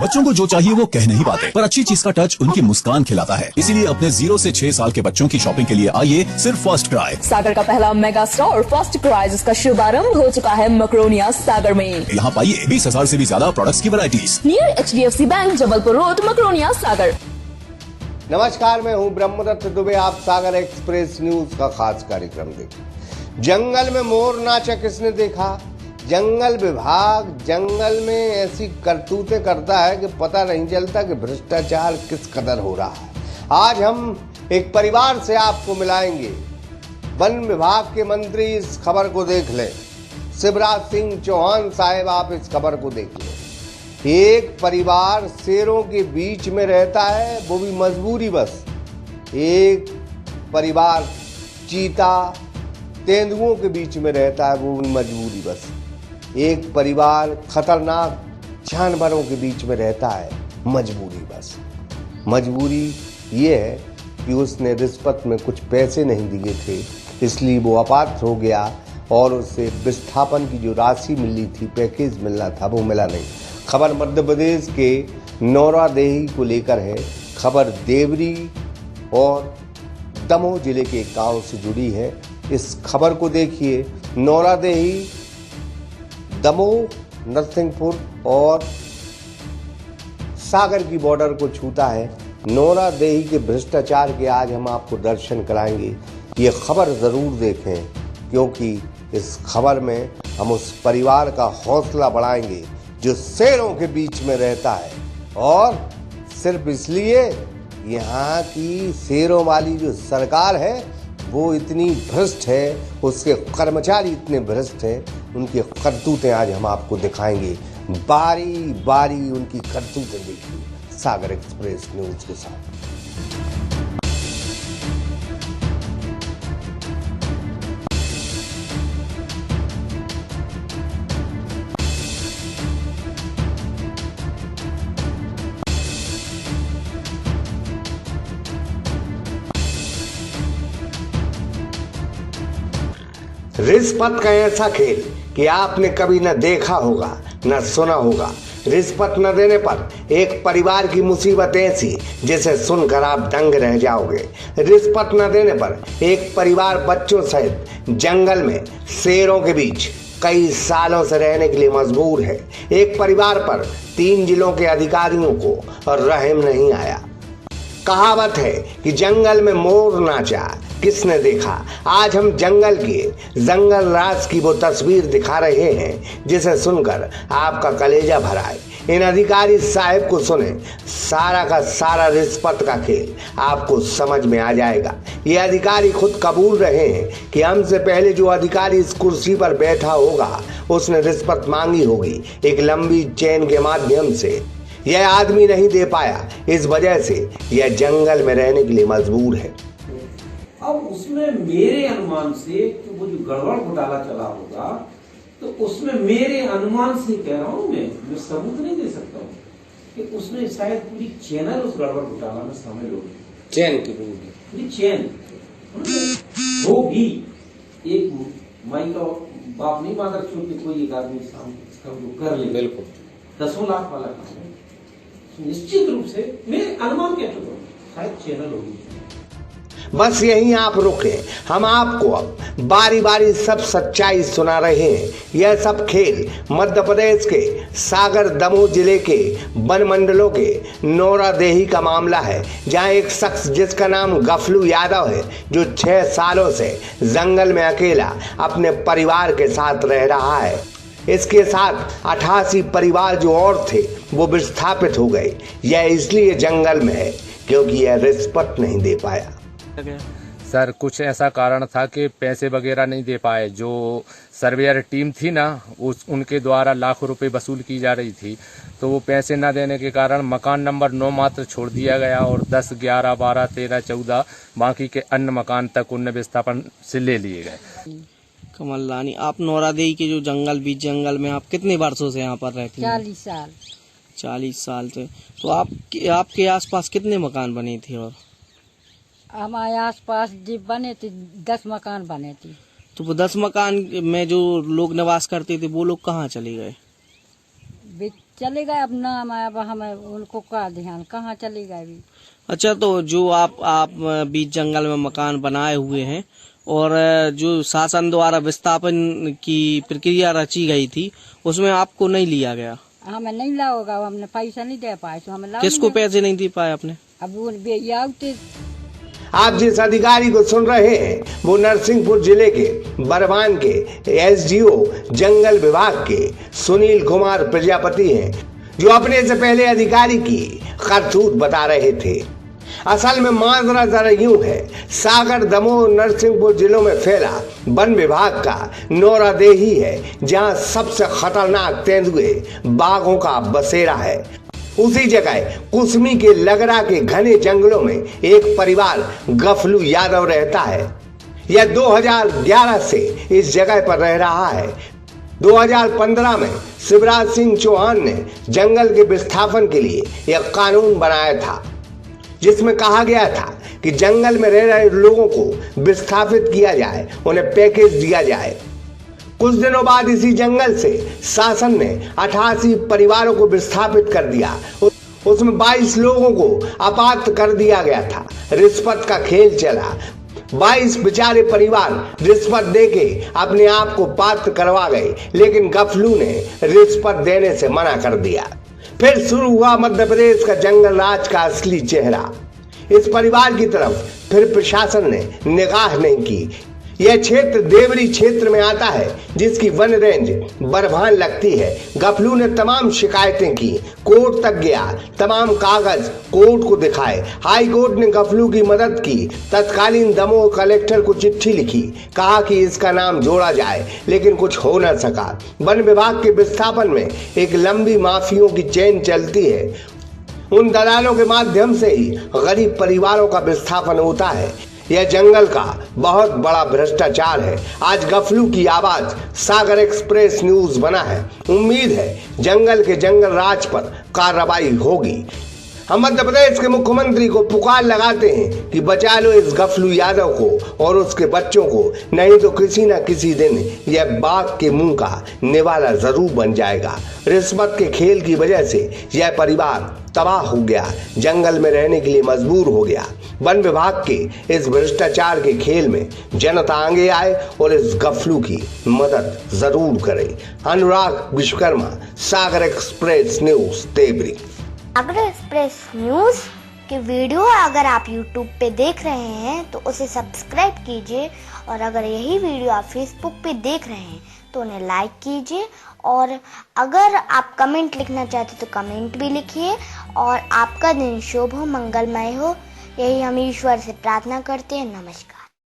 बच्चों को जो चाहिए वो कह नहीं पाते, पर अच्छी चीज का टच उनकी मुस्कान खिलाता है। इसीलिए अपने 0 से 6 साल के बच्चों की शॉपिंग के लिए आइए सिर्फ फर्स्ट क्राई। सागर का पहला मेगा स्टोर फर्स्ट क्राई, जिसका शुभारंभ हो चुका है मकरोनिया सागर में। यहाँ पाइए 20,000 से भी ज्यादा प्रोडक्ट्स की varieties. Near HDFC bank, Jabalpur road, Makronia Sagar. नमस्कार, मैं हूं ब्रह्मदत्त दुबे। आप सागर एक्सप्रेस न्यूज का खास कार्यक्रम देखें। जंगल में मोर नाचा किसने देखा? जंगल विभाग जंगल में ऐसी करतूतें करता है कि पता नहीं चलता कि भ्रष्टाचार किस कदर हो रहा है। आज हम एक परिवार से आपको मिलाएंगे। वन विभाग के मंत्री, इस खबर को देख लें। शिवराज सिंह चौहान साहब, आप इस खबर को देख लें। एक परिवार शेरों के बीच में रहता है, वो भी मजबूरी बस। एक परिवार चीता तेंदुओं के बीच में रहता है, वो भी मजबूरी बस। एक परिवार खतरनाक जानवरों के बीच में रहता है, मजबूरी बस। मजबूरी ये है कि उसने रिश्वत में कुछ पैसे नहीं दिए थे, इसलिए वो अपात्र हो गया और उसे विस्थापन की जो राशि मिली थी, पैकेज मिलना था, वो मिला नहीं। खबर मध्य प्रदेश के नौरादेही को लेकर है। खबर देवरी और दमोह जिले के एक गांव से जुड़ी है। इस खबर को देखिए। नौरादेही दमोह, नरसिंहपुर और सागर की बॉर्डर को छूता है। नौरादेही के भ्रष्टाचार के आज हम आपको दर्शन कराएंगे। ये खबर जरूर देखें, क्योंकि इस खबर में हम उस परिवार का हौसला बढ़ाएंगे जो शेरों के बीच में रहता है। और सिर्फ इसलिए यहाँ की शेरों वाली जो सरकार है वो इतनी भ्रष्ट है, उसके कर्मचारी इतने भ्रष्ट हैं, उनकी करतूतें आज हम आपको दिखाएंगे। बारी बारी उनकी करतूतें देखिए सागर एक्सप्रेस न्यूज के साथ। रिश्वत का ऐसा खेल कि आपने कभी न देखा होगा न सुना होगा। रिश्वत न देने पर एक परिवार की मुसीबत ऐसी जिसे सुनकर आप दंग रह जाओगे। रिश्वत न देने पर एक परिवार बच्चों सहित जंगल में शेरों के बीच कई सालों से रहने के लिए मजबूर है। एक परिवार पर 3 जिलों के अधिकारियों को रहम नहीं आया। कहावत है कि जंगल में मोर नाचा किसने देखा। आज हम जंगल राज की वो तस्वीर दिखा रहे हैं जिसे सुनकर आपका कलेजा भर आए। इन अधिकारी साहब को सुने, सारा का सारा रिश्वत का खेल आपको समझ में आ जाएगा। ये अधिकारी खुद कबूल रहे हैं कि हमसे पहले जो अधिकारी इस कुर्सी पर बैठा होगा उसने रिश्वत मांगी होगी एक लंबी चेन के माध्यम से। यह आदमी नहीं दे पाया, इस वजह से यह जंगल में रहने के लिए मजबूर है। अब उसमें मेरे अनुमान से कि वो जो गड़बड़ घोटाला चला होगा, तो उसमें मेरे अनुमान से कह रहा हूं, मैं सबूत नहीं दे सकता हूं कि उसमें शायद पूरी चैनल उस गड़बड़ घोटाला में शामिल होगी। चैन की पूरी चैन होगी। एक माई का बाप नहीं मांगा छोड़ के कोई एक आदमी कर ले, बिल्कुल 10 लाख वाला काम है। निश्चित रूप से मेरे अनुमान के शायद चैनल होगी। बस यहीं आप रुके, हम आपको अब बारी बारी सब सच्चाई सुना रहे हैं। यह सब खेल मध्य प्रदेश के सागर दमोह जिले के वन मंडलों के नौरादेही का मामला है, जहां एक शख्स जिसका नाम गफलू यादव है, जो 6 सालों से जंगल में अकेला अपने परिवार के साथ रह रहा है। इसके साथ 88 परिवार जो और थे वो विस्थापित हो गए। यह इसलिए जंगल में है क्योंकि यह रिश्वत नहीं दे पाया। सर, कुछ ऐसा कारण था कि पैसे वगैरह नहीं दे पाए। जो सर्वेयर टीम थी ना, उनके द्वारा लाखों रुपए वसूल की जा रही थी, तो वो पैसे न देने के कारण मकान नंबर 9 मात्र छोड़ दिया गया और 10, 11, 12, 13, 14 बाकी के अन्य मकान तक उन्हें विस्थापन से ले लिए गए। कमल रानी, आप नौरादेही के जो बीच जंगल में आप कितने वर्षों से यहाँ पर रहती हैं? 40 साल। 40 साल से। तो आपके आसपास कितने मकान बने थे? और हमारे आसपास जब बने थे 10 मकान बने थे। तो वो 10 मकान में जो लोग निवास करते थे वो लोग कहाँ चले गए? चले गए, अब नाम आया, अब हमें उनको का ध्यान, कहाँ चले गए अभी। अच्छा, तो जो आप बीच जंगल में मकान बनाए हुए हैं और जो शासन द्वारा विस्थापन की प्रक्रिया रची गई थी उसमें आपको नहीं लिया गया? हमें नहीं लाओगा, हमने पैसा नहीं दे पाए तो हमें किसको पैसे नहीं दे पाए आपने? अब वो बेयावते। आप जिस अधिकारी को सुन रहे हैं वो नरसिंहपुर जिले के बरवान के एसडीओ जंगल विभाग के सुनील कुमार प्रजापति हैं, जो अपने से पहले अधिकारी की करतूत बता रहे थे। असल में माजरा जरा यूं है, सागर, दमोह, नरसिंहपुर जिलों में फैला वन विभाग का नौरादेही है, जहां सबसे खतरनाक तेंदुए बाघों का बसेरा है। उसी जगह कुसमी के लगरा के घने जंगलों में एक परिवार गफलू यादव रहता है। यह 2011 से इस जगह पर रह रहा है। 2015 में शिवराज सिंह चौहान ने जंगल के विस्थापन के लिए एक कानून बनाया था, जिसमें कहा गया था कि जंगल में रह रहे लोगों को विस्थापित किया जाए, उन्हें पैकेज दिया जाए। कुछ दिनों बाद इसी जंगल से शासन ने 88 परिवारों को विस्थापित कर दिया। उसमें 22 लोगों को अपात्र कर दिया गया था। रिश्वत का खेल चला। 22 बेचारे परिवार रिश्वत देके अपने आप को पात्र करवा गए, लेकिन गफलू ने रिश्वत देने से मना कर दिया। फिर शुरू हुआ मध्य प्रदेश का जंगल राज का असली चेहरा। इस परिवार की तरफ फिर प्रशासन ने निगाह नहीं की। यह क्षेत्र देवरी क्षेत्र में आता है, जिसकी वन रेंज बरभान लगती है। गफलू ने तमाम शिकायतें की, कोर्ट तक गया, तमाम कागज कोर्ट को दिखाए। हाई कोर्ट ने गफलू की मदद की। तत्कालीन दमोह कलेक्टर को चिट्ठी लिखी, कहा कि इसका नाम जोड़ा जाए, लेकिन कुछ हो न सका। वन विभाग के विस्थापन में एक लंबी माफियों की चेन चलती है। उन दलालों के माध्यम से ही गरीब परिवारों का विस्थापन होता है। यह जंगल का बहुत बड़ा भ्रष्टाचार है। आज गफलू की आवाज सागर एक्सप्रेस न्यूज बना है। उम्मीद है जंगल के जंगल राज पर कार्रवाई होगी। हम मध्य प्रदेश के मुख्यमंत्री को पुकार लगाते हैं कि बचा लो इस गफलू यादव को और उसके बच्चों को, नहीं तो किसी न किसी दिन यह बाघ के मुंह का निवाला जरूर बन जाएगा। रिश्वत के खेल की वजह से यह परिवार तबाह हो गया, जंगल में रहने के लिए मजबूर हो गया। वन विभाग के इस भ्रष्टाचार के खेल में जनता आगे आए और इस गफलू की मदद जरूर करे। अनुराग विश्वकर्मा, सागर एक्सप्रेस न्यूज, देवरी। सागर एक्सप्रेस न्यूज की वीडियो अगर आप YouTube पे देख रहे हैं तो उसे सब्सक्राइब कीजिए, और अगर यही वीडियो आप Facebook पे देख रहे हैं तो उन्हें लाइक कीजिए, और अगर आप कमेंट लिखना चाहते तो कमेंट भी लिखिए। और आपका दिन शुभ हो, मंगलमय हो, यही हम ईश्वर से प्रार्थना करते हैं। नमस्कार।